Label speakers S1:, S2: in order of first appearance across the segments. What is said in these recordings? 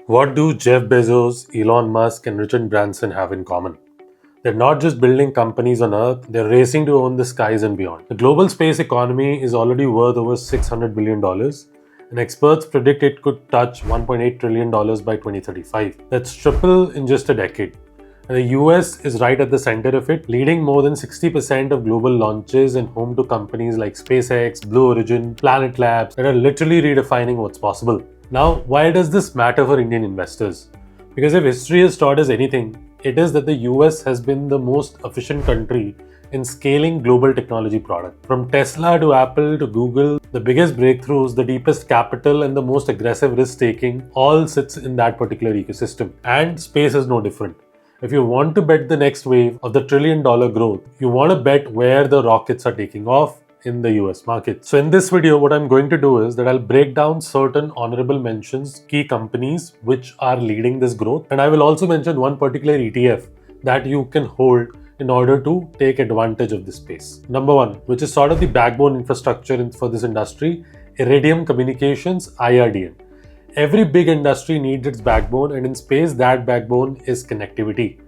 S1: What do Jeff Bezos, Elon Musk, and Richard Branson have in common? They're not just building companies on Earth, they're racing to own the skies and beyond. The global space economy is already worth over $600 billion, and experts predict it could touch $1.8 trillion by 2035. That's triple in just a decade. And the US is right at the center of it, leading more than 60% of global launches and home to companies like SpaceX, Blue Origin, Planet Labs that are literally redefining what's possible. Now, why does this matter for Indian investors? Because if history has taught us anything, it is that the US has been the most efficient country in scaling global technology products. From Tesla to Apple to Google, the biggest breakthroughs, the deepest capital, and the most aggressive risk taking all sits in that particular ecosystem. And space is no different. If you want to bet the next wave of the trillion-dollar growth, you want to bet where the rockets are taking off in the US market. So in this video, what I'm going to do is that I'll break down certain honorable mentions, key companies which are leading this growth. And I will also mention one particular ETF that you can hold in order to take advantage of this space. Number one, which is sort of the backbone infrastructure for this industry, Iridium Communications, IRDM. Every big industry needs its backbone, and in space, that backbone is connectivity.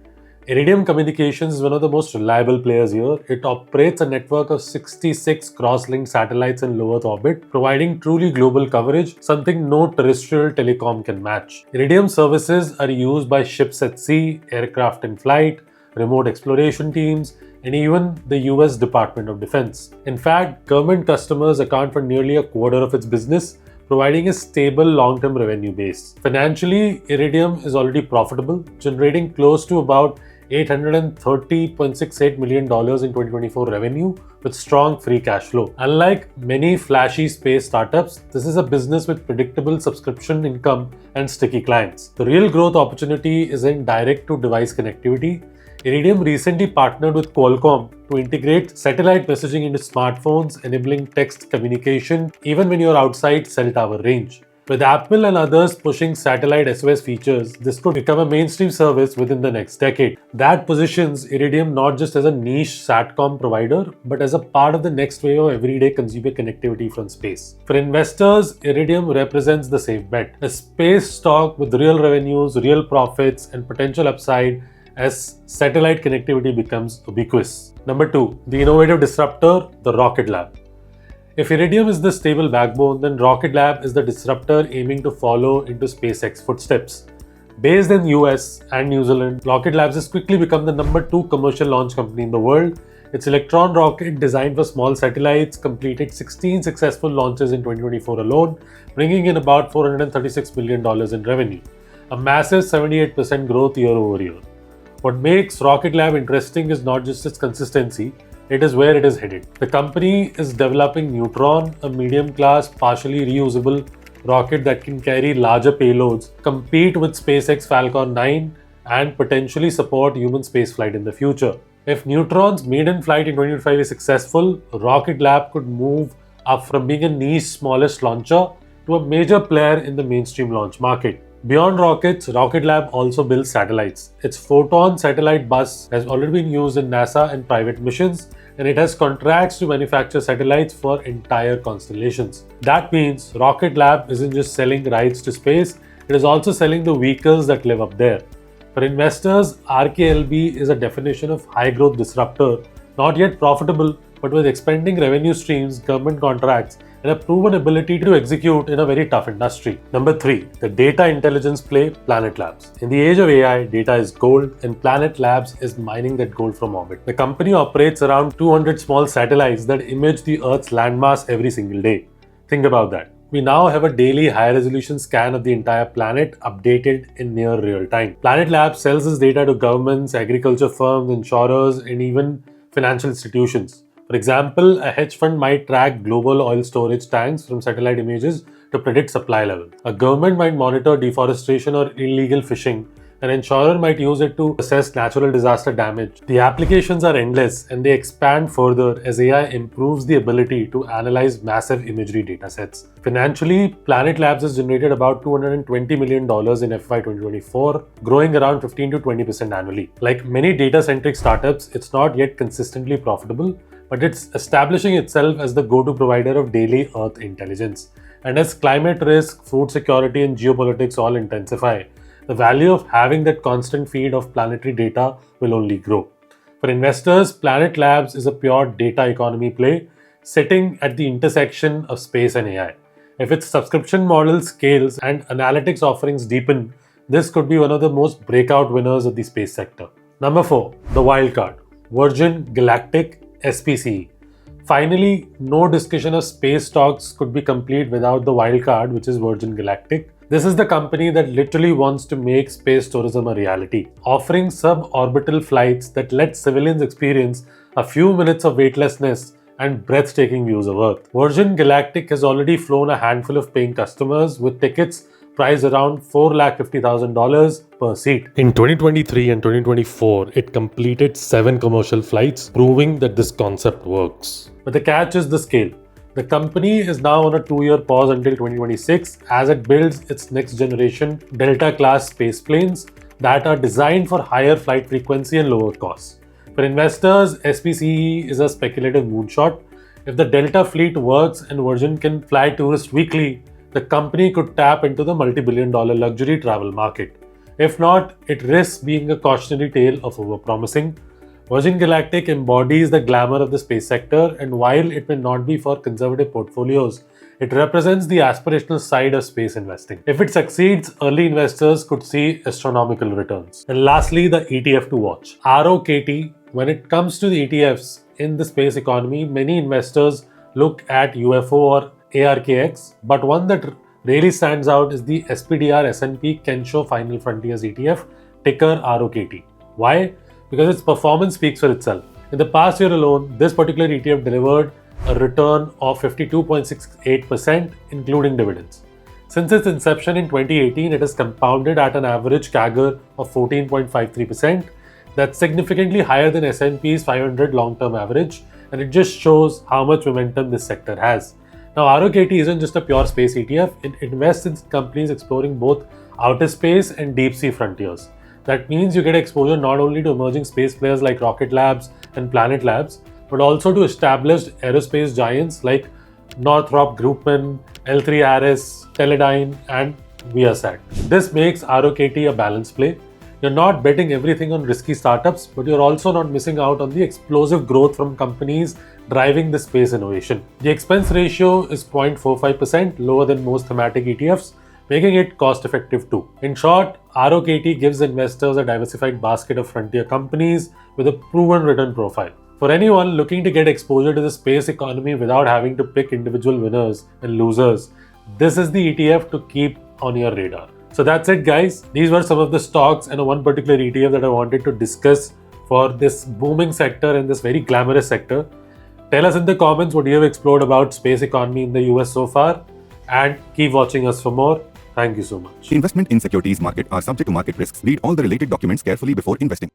S1: Iridium Communications is one of the most reliable players here. It operates a network of 66 cross-linked satellites in low Earth orbit, providing truly global coverage, something no terrestrial telecom can match. Iridium services are used by ships at sea, aircraft in flight, remote exploration teams, and even the US Department of Defense. In fact, government customers account for nearly a quarter of its business, providing a stable long-term revenue base. Financially, Iridium is already profitable, generating close to about $830.68 million in 2024 revenue with strong free cash flow. Unlike many flashy space startups, this is a business with predictable subscription income and sticky clients. The real growth opportunity is in direct-to-device connectivity. Iridium recently partnered with Qualcomm to integrate satellite messaging into smartphones, enabling text communication even when you're outside cell tower range. With Apple and others pushing satellite SOS features, this could become a mainstream service within the next decade. That positions Iridium not just as a niche SATCOM provider, but as a part of the next wave of everyday consumer connectivity from space. For investors, Iridium represents the safe bet. A space stock with real revenues, real profits, and potential upside as satellite connectivity becomes ubiquitous. Number two, the innovative disruptor, the Rocket Lab. If Iridium is the stable backbone, then Rocket Lab is the disruptor aiming to follow into SpaceX footsteps. Based in US and New Zealand, Rocket Labs has quickly become the number 2 commercial launch company in the world. Its Electron rocket, designed for small satellites, completed 16 successful launches in 2024 alone, bringing in about $436 million in revenue, a massive 78% growth year over year. What makes Rocket Lab interesting is not just its consistency, it is where it is headed. The company is developing Neutron, a medium-class, partially reusable rocket that can carry larger payloads, compete with SpaceX Falcon 9, and potentially support human spaceflight in the future. If Neutron's maiden flight in 2025 is successful, Rocket Lab could move up from being a niche smallest launcher to a major player in the mainstream launch market. Beyond rockets, Rocket Lab also builds satellites. Its Photon satellite bus has already been used in NASA and private missions, and it has contracts to manufacture satellites for entire constellations. That means Rocket Lab isn't just selling rides to space, it is also selling the vehicles that live up there. For investors, RKLB is a definition of high-growth disruptor, not yet profitable, but with expanding revenue streams, government contracts, and a proven ability to execute in a very tough industry. Number 3, the data intelligence play, Planet Labs. In the age of AI, data is gold, and Planet Labs is mining that gold from orbit. The company operates around 200 small satellites that image the Earth's landmass every single day. Think about that. We now have a daily high-resolution scan of the entire planet updated in near real time. Planet Labs sells this data to governments, agriculture firms, insurers, and even financial institutions. For example, a hedge fund might track global oil storage tanks from satellite images to predict supply levels. A government might monitor deforestation or illegal fishing. An insurer might use it to assess natural disaster damage. The applications are endless, and they expand further as AI improves the ability to analyze massive imagery datasets. Financially, Planet Labs has generated about $220 million in FY 2024, growing around 15 to 20% annually. Like many data-centric startups, it's not yet consistently profitable, but it's establishing itself as the go-to provider of daily Earth intelligence. And as climate risk, food security, and geopolitics all intensify, the value of having that constant feed of planetary data will only grow. For investors, Planet Labs is a pure data economy play sitting at the intersection of space and AI. If its subscription model scales and analytics offerings deepen, this could be one of the most breakout winners of the space sector. Number 4, the wildcard, Virgin Galactic SPCE. Finally, no discussion of space stocks could be complete without the wildcard, which is Virgin Galactic. This is the company that literally wants to make space tourism a reality, offering suborbital flights that let civilians experience a few minutes of weightlessness and breathtaking views of Earth. Virgin Galactic has already flown a handful of paying customers with tickets priced around $450,000 per seat. In 2023 and 2024, it completed 7 commercial flights, proving that this concept works. But the catch is the scale. The company is now on a 2-year pause until 2026 as it builds its next generation Delta class space planes that are designed for higher flight frequency and lower costs. For investors, SPCE is a speculative moonshot. If the Delta fleet works and Virgin can fly tourists weekly, the company could tap into the multi-billion-dollar luxury travel market. If not, it risks being a cautionary tale of overpromising. Virgin Galactic embodies the glamour of the space sector, and while it may not be for conservative portfolios, it represents the aspirational side of space investing. If it succeeds, early investors could see astronomical returns. And lastly, the ETF to watch, ROKT. When it comes to the ETFs in the space economy, many investors look at UFO or ARKX, but one that really stands out is the SPDR S&P Kensho Final Frontiers ETF, ticker ROKT. Why? Because its performance speaks for itself. In the past year alone, this particular ETF delivered a return of 52.68%, including dividends. Since its inception in 2018, it has compounded at an average CAGR of 14.53%. That's significantly higher than S&P's 500 long-term average, and it just shows how much momentum this sector has. Now, ROKT isn't just a pure space ETF, it invests in companies exploring both outer space and deep sea frontiers. That means you get exposure not only to emerging space players like Rocket Labs and Planet Labs, but also to established aerospace giants like Northrop Grumman, L3Harris, Teledyne, and Viasat. This makes ROKT a balanced play. You're not betting everything on risky startups, but you're also not missing out on the explosive growth from companies driving the space innovation. The expense ratio is 0.45%, lower than most thematic ETFs, making it cost-effective too. In short, ROKT gives investors a diversified basket of frontier companies with a proven return profile. For anyone looking to get exposure to the space economy without having to pick individual winners and losers, this is the ETF to keep on your radar. So that's it, guys. These were some of the stocks and one particular ETF that I wanted to discuss for this booming sector and this very glamorous sector. Tell us in the comments what you have explored about space economy in the US so far, and keep watching us for more. Thank you so much.
S2: Investment in securities market are subject to market risks. Read all the related documents carefully before investing.